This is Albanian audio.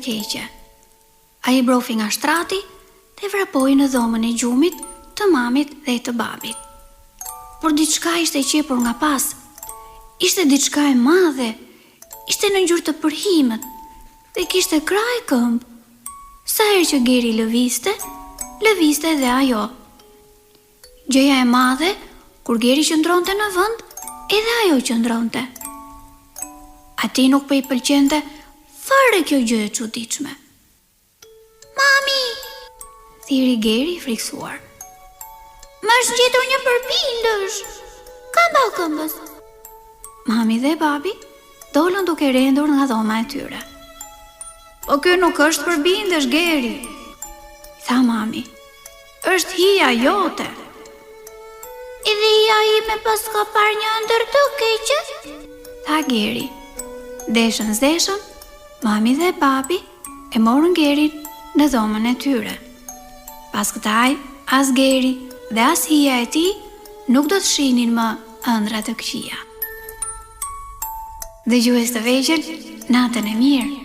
keqe. Ai brofi nga shtrati dhe vrapoi në dhomën e gjumit të mamit dhe të babit. Por diçka ishte qepur nga pas. Ishte diçka e madhe. Ishte në ngjyrë të përhimët dhe kishte krah këmbë. Sa herë që Geri lëvizte dhe ajo. Gjëja e madhe, kur Geri qëndronte në vend, edhe ajo qëndronte. Atij nuk po i pëlqente fare kjo gjë e çuditshme. Mami, thiri Geri friksuar. Më është gjetur një përpindësh. Ka mbau këmbës. Mami dhe babi dolën duke rendur nga dhoma e tyre. Po ky nuk është përbindësh, Geri, tha mami. Është hija jote. Edhe hija ime pas ka parë një ëndër të keqe? Tha Geri. Deshën, mami dhe babi e morën Gerin në dhomën e tyre. Pas këtaj, as Geri dhe as hija e tij nuk do të shihnin më ëndra të këqija. Dëgjues të vegjël, natën e mirë.